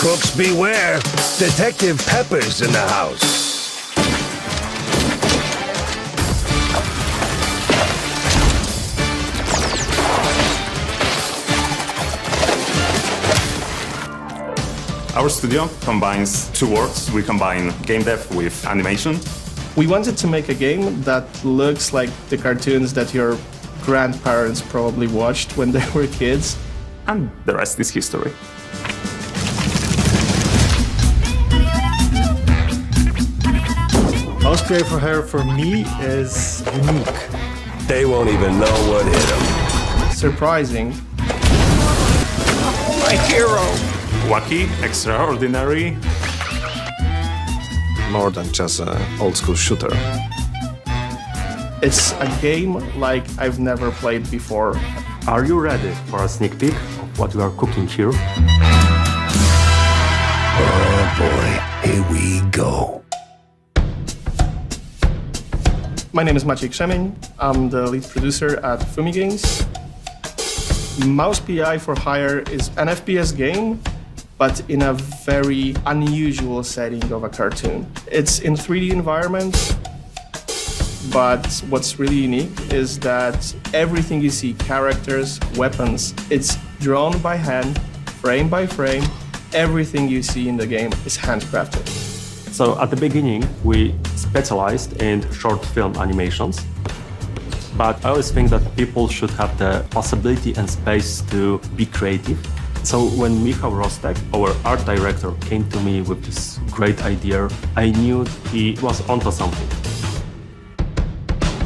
Crooks beware! Detective Pepper's in the house. Our studio combines two worlds. We combine game dev with animation. We wanted to make a game that looks like the cartoons that your grandparents probably watched when they were kids. And the rest is history. Mouse PI for Hire for me is unique. They won't even know what hit them. Surprising. My hero! Wacky, extraordinary. More than just an old-school shooter. It's a game like I've never played before. Are you ready for a sneak peek of what we are cooking here? Oh boy, here we go. My name is Maciej Krzemień. I'm the lead producer at Fumi Games. Mouse PI for Hire is an FPS game, but in a very unusual setting of a cartoon. It's in 3D environment, but what's really unique is that everything you see, characters, weapons, it's drawn by hand, frame by frame. Everything you see in the game is handcrafted. So at the beginning, we specialized in short film animations. But I always think that people should have the possibility and space to be creative. So when Michał Rostek, our art director, came to me with this great idea, I knew he was onto something.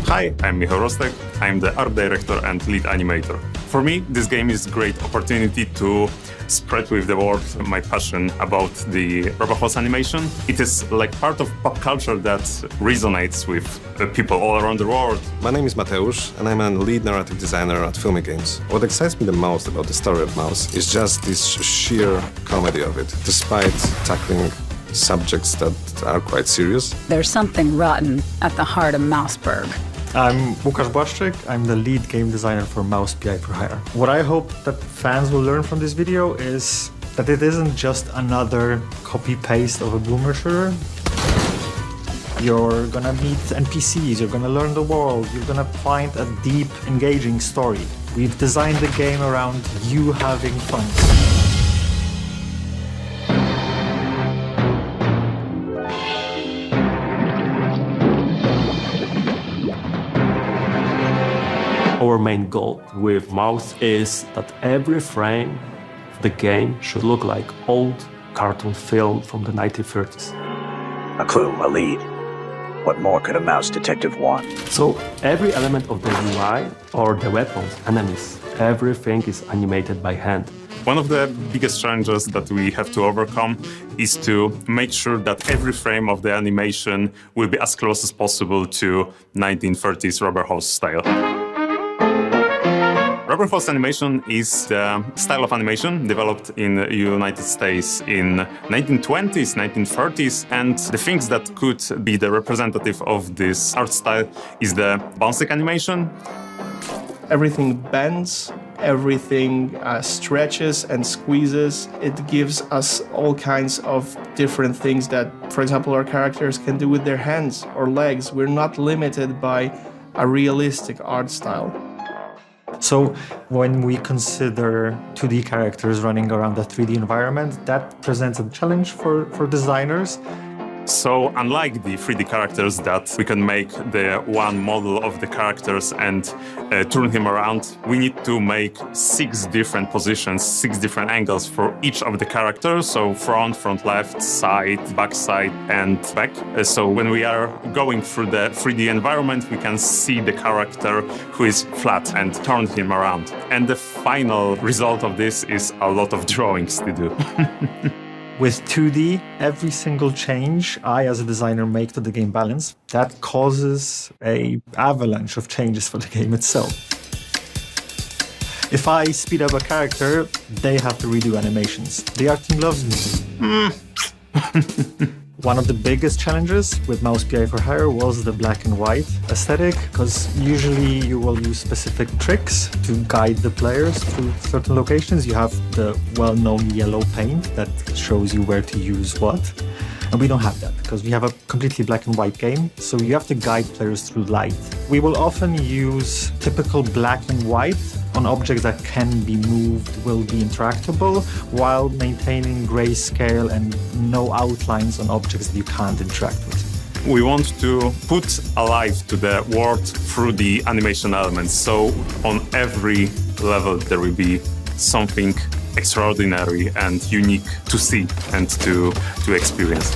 Hi, I'm Michał Rostek. I'm the art director and lead animator. For me, this game is a great opportunity to spread with the world my passion about the RoboHouse animation. It is like part of pop culture that resonates with people all around the world. My name is Mateusz, and I'm a lead narrative designer at Fumi Games. What excites me the most about the story of Mouse is just this sheer comedy of it, despite tackling subjects that are quite serious. There's something rotten at the heart of Mouseburg. I'm Łukasz Błaszczyk. I'm the lead game designer for Mouse PI for Hire. What I hope that fans will learn from this video is that it isn't just another copy-paste of a boomer shooter. You're gonna meet NPCs, you're gonna learn the world, you're gonna find a deep, engaging story. We've designed the game around you having fun. Our main goal with Mouse is that every frame of the game should look like old cartoon film from the 1930s. A clue, a lead. What more could a mouse detective want? So every element of the UI or the weapons, enemies, everything is animated by hand. One of the biggest challenges that we have to overcome is to make sure that every frame of the animation will be as close as possible to 1930s RoboHouse style. RoboHouse animation is the style of animation developed in the United States in 1920s, 1930s, and the things that could be the representative of this art style is the bounce animation. Everything bends, everything stretches and squeezes. It gives us all kinds of different things that, for example, our characters can do with their hands or legs. We're not limited by a realistic art style. So when we consider 2D characters running around a 3D environment, that presents a challenge for designers. So unlike the 3D characters that we can make the one model of the characters and turn him around, we need to make 6 different positions, 6 different angles for each of the characters. So front, left, side, back side, and back. So when we are going through the 3D environment, we can see the character who is flat and turn him around. And the final result of this is a lot of drawings to do. With 2D, every single change I, as a designer, make to the game balance, that causes an avalanche of changes for the game itself. If I speed up a character, they have to redo animations. The art team loves me. One of the biggest challenges with Mouse PI for Hire was the black and white aesthetic, because usually you will use specific tricks to guide the players through certain locations. You have the well-known yellow paint that shows you where to use what. And we don't have that because we have a completely black and white game, so you have to guide players through light. We will often use typical black and white on objects that can be moved, will be interactable, while maintaining grayscale and no outlines on objects that you can't interact with. We want to put alive to the world through the animation elements, so on every level there will be something extraordinary and unique to see and to experience.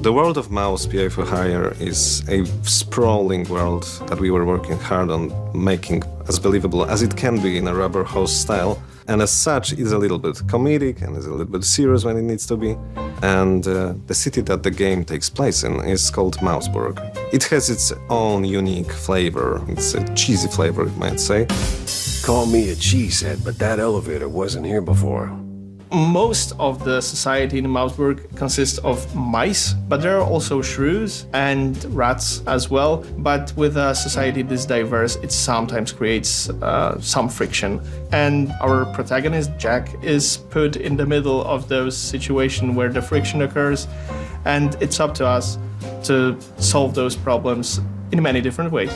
The world of Mouse PI for Hire is a sprawling world that we were working hard on making as believable as it can be in a rubber hose style. And as such, it's a little bit comedic and is a little bit serious when it needs to be. And the city that the game takes place in is called Mouseburg. It has its own unique flavor. It's a cheesy flavor, you might say. Call me a cheesehead, but that elevator wasn't here before. Most of the society in Mouseburg consists of mice, but there are also shrews and rats as well. But with a society this diverse, it sometimes creates some friction. And our protagonist, Jack, is put in the middle of those situations where the friction occurs. And it's up to us to solve those problems in many different ways.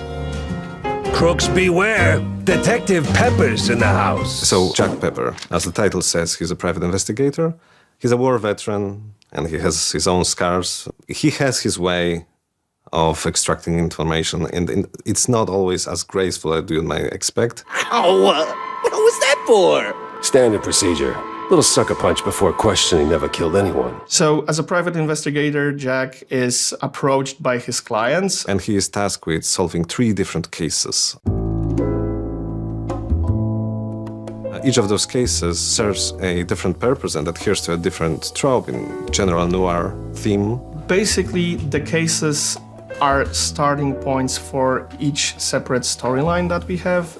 Crooks beware! Detective Pepper's in the house. So Jack Pepper, as the title says, he's a private investigator. He's a war veteran and he has his own scars. He has his way of extracting information, and it's not always as graceful as you might expect. Ow! What was that for? Standard procedure. Little sucker punch before questioning never killed anyone. So, as a private investigator, Jack is approached by his clients. And he is tasked with solving 3 different cases. Each of those cases serves a different purpose and adheres to a different trope in general noir theme. Basically, the cases are starting points for each separate storyline that we have.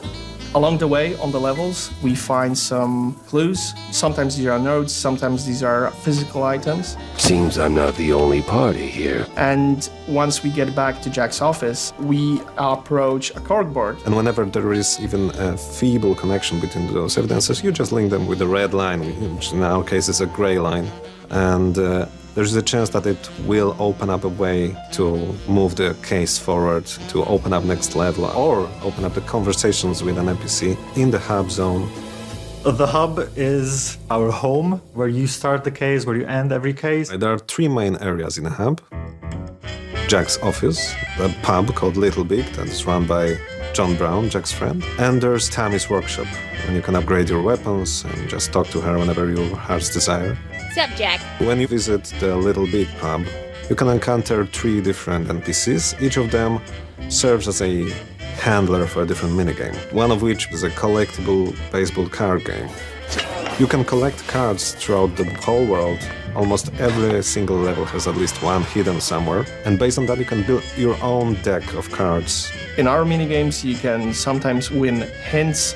Along the way, on the levels, we find some clues. Sometimes these are notes, sometimes these are physical items. Seems I'm not the only party here. And once we get back to Jack's office, we approach a corkboard. And whenever there is even a feeble connection between those evidences, you just link them with a red line, which in our case is a gray line. And there's a chance that it will open up a way to move the case forward, to open up next level, or open up the conversations with an NPC in the hub zone. The hub is our home, where you start the case, where you end every case. There are 3 main areas in a hub. Jack's office, a pub called Little Big that is run by John Brown, Jack's friend. And there's Tammy's workshop, when you can upgrade your weapons and just talk to her whenever your heart's desire. What's up, Jack? When you visit the Little Big pub, you can encounter 3 different NPCs. Each of them serves as a handler for a different minigame, one of which is a collectible baseball card game. You can collect cards throughout the whole world. Almost every single level has at least one hidden somewhere, and based on that you can build your own deck of cards. In our minigames, you can sometimes win hints,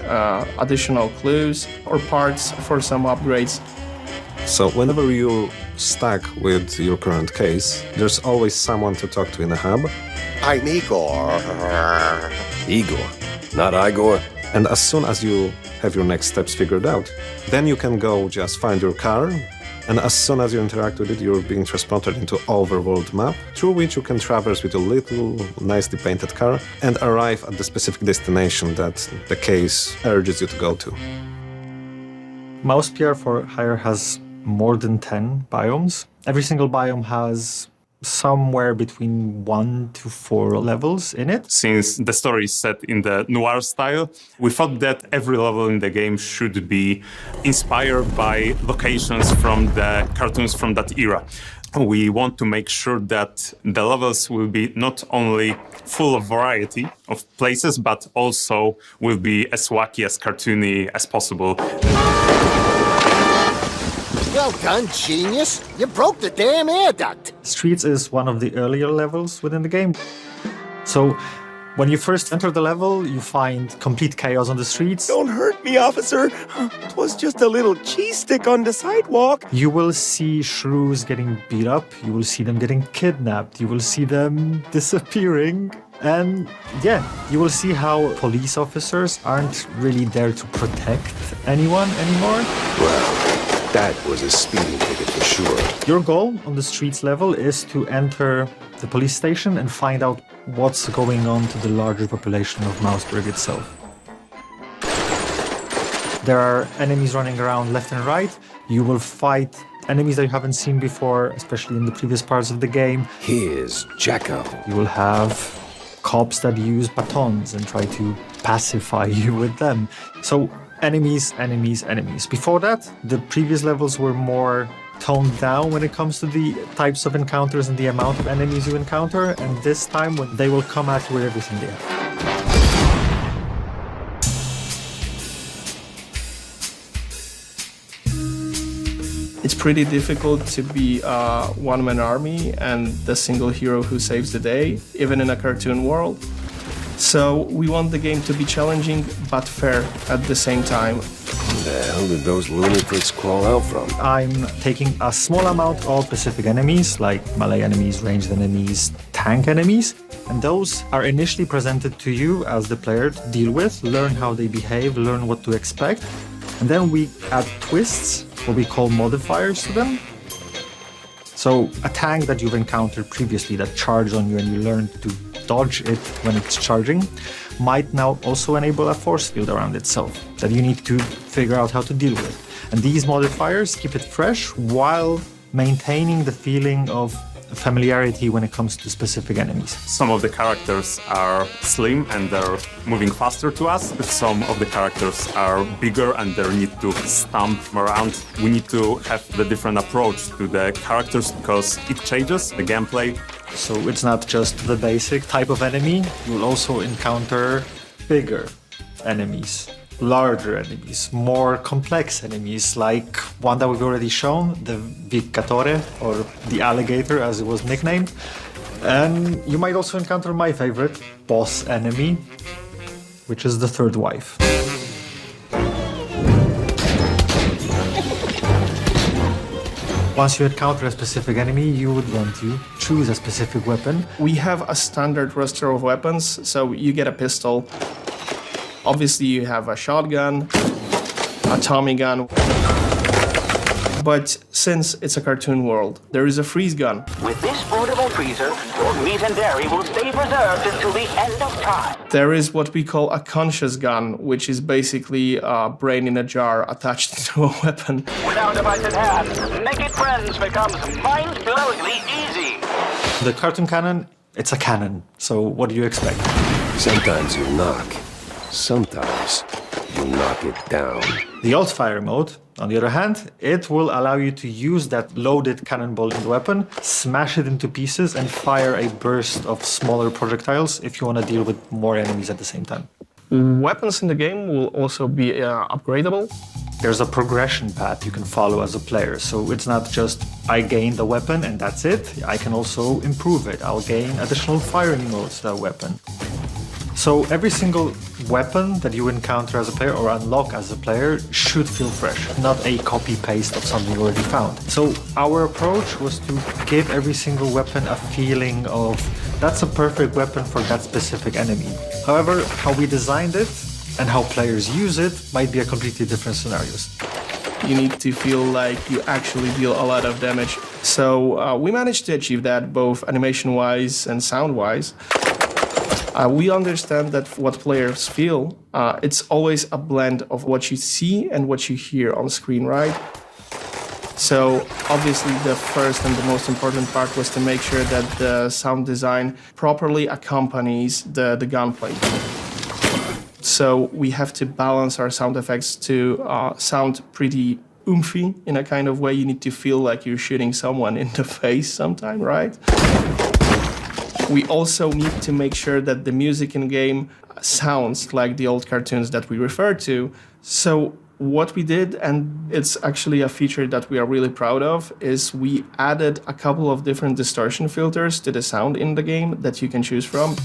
additional clues, or parts for some upgrades. So whenever you're stuck with your current case, there's always someone to talk to in the hub. I'm Igor. Igor, not Igor. And as soon as you have your next steps figured out, then you can go just find your car, and as soon as you interact with it, you're being transported into overworld map, through which you can traverse with a little nicely painted car and arrive at the specific destination that the case urges you to go to. Mouse PI for Hire has more than 10 biomes. Every single biome has somewhere between 1 to 4 levels in it. Since the story is set in the noir style, we thought that every level in the game should be inspired by locations from the cartoons from that era. We want to make sure that the levels will be not only full of variety of places, but also will be as wacky, as cartoony as possible. Well done, genius! You broke the damn air duct! Streets is one of the earlier levels within the game. So When you first enter the level, you find complete chaos on the streets. Don't hurt me, officer. It was just a little cheese stick on the sidewalk. You will see shrews getting beat up. You will see them getting kidnapped. You will see them disappearing. And yeah, you will see how police officers aren't really there to protect anyone anymore. Well, that was a speeding ticket for sure. Your goal on the streets level is to enter the police station and find out what's going on to the larger population of Mouseburg itself. There are enemies running around left and right. You will fight enemies that you haven't seen before, especially in the previous parts of the game. Here's Jacko. You will have cops that use batons and try to pacify you with them. So enemies, enemies, enemies. Before that, the previous levels were more toned down when it comes to the types of encounters and the amount of enemies you encounter, and this time when they will come at you with everything they have. It's pretty difficult to be a one-man army and the single hero who saves the day, even in a cartoon world. So we want the game to be challenging but fair at the same time. Where the hell did those lunatics crawl out from? I'm taking a small amount of specific enemies, like melee enemies, ranged enemies, tank enemies, and those are initially presented to you as the player to deal with, learn how they behave, learn what to expect, and then we add twists, what we call modifiers to them. So a tank that you've encountered previously that charged on you and you learn to dodge it when it's charging might now also enable a force field around itself that you need to figure out how to deal with. And these modifiers keep it fresh while maintaining the feeling of familiarity when it comes to specific enemies. Some of the characters are slim and they're moving faster to us. Some of the characters are bigger and they need to stomp around. We need to have the different approach to the characters because it changes the gameplay. So it's not just the basic type of enemy, you will also encounter bigger enemies, larger enemies, more complex enemies, like one that we've already shown, the Vicatore, or the alligator as it was nicknamed. And you might also encounter my favorite boss enemy, which is the third wife. Once you encounter a specific enemy, you would want to choose a specific weapon. We have a standard roster of weapons, so you get a pistol. Obviously, you have a shotgun, a Tommy gun. But since it's a cartoon world, there is a freeze gun. With this portable freezer, your meat and dairy will stay preserved until the end of time. There is what we call a conscious gun, which is basically a brain in a jar attached to a weapon. With our device at hand, making friends becomes mind-blowingly easy. The cartoon cannon, it's a cannon, so what do you expect? Sometimes you knock. Sometimes you knock it down. The alt-fire mode, on the other hand, it will allow you to use that loaded cannonball in the weapon, smash it into pieces, and fire a burst of smaller projectiles if you want to deal with more enemies at the same time. Weapons in the game will also be upgradable. There's a progression path you can follow as a player, so it's not just I gain the weapon and that's it. I can also improve it. I'll gain additional firing modes to that weapon. So every single weapon that you encounter as a player or unlock as a player should feel fresh, not a copy-paste of something you already found. So our approach was to give every single weapon a feeling of that's a perfect weapon for that specific enemy. However, how we designed it and how players use it might be a completely different scenarios. You need to feel like you actually deal a lot of damage. So we managed to achieve that both animation-wise and sound-wise. We understand that what players feel, it's always a blend of what you see and what you hear on screen, right? So obviously the first and the most important part was to make sure that the sound design properly accompanies the gunplay. So we have to balance our sound effects to sound pretty oomphy in a kind of way. You need to feel like you're shooting someone in the face sometime, right? We also need to make sure that the music in game sounds like the old cartoons that we refer to. So what we did, and it's actually a feature that we are really proud of, is we added a couple of different distortion filters to the sound in the game that you can choose from.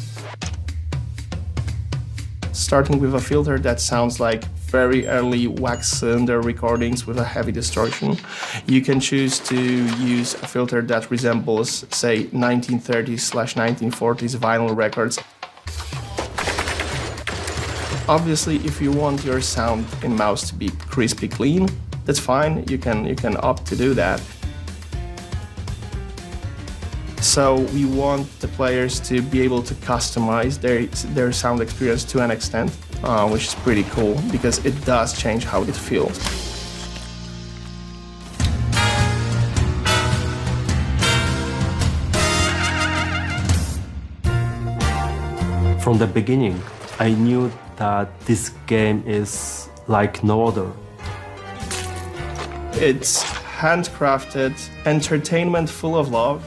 starting with a filter that sounds like very early wax cylinder recordings with a heavy distortion. You can choose to use a filter that resembles, say, 1930s/1940s vinyl records. Obviously, if you want your sound in mouse to be crispy clean, that's fine. You can opt to do that. So we want the players to be able to customize their sound experience to an extent, which is pretty cool because it does change how it feels. From the beginning, I knew that this game is like no other. It's handcrafted entertainment full of love,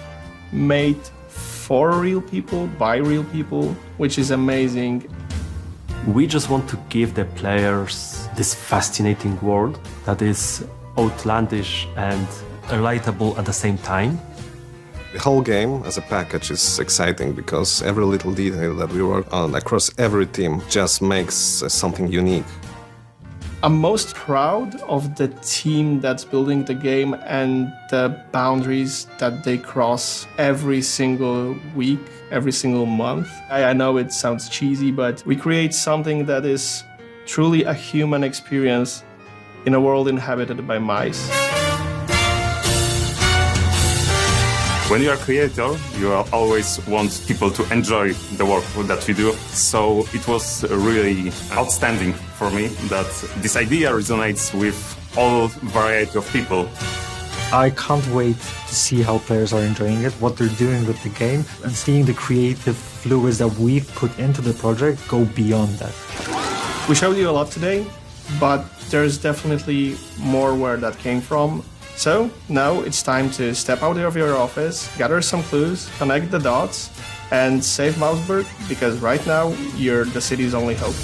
made for real people, by real people, which is amazing. We just want to give the players this fascinating world that is outlandish and relatable at the same time. The whole game as a package is exciting because every little detail that we work on across every team just makes something unique. I'm most proud of the team that's building the game and the boundaries that they cross every single week, every single month. I know it sounds cheesy, but we create something that is truly a human experience in a world inhabited by mice. When you are a creator, you always want people to enjoy the work that we do. So it was really outstanding for me that this idea resonates with all variety of people. I can't wait to see how players are enjoying it, what they're doing with the game, and seeing the creative fluids that we've put into the project go beyond that. We showed you a lot today, but there's definitely more where that came from. So now it's time to step out of your office, gather some clues, connect the dots, and save Mouseburg, because right now you're the city's only hope.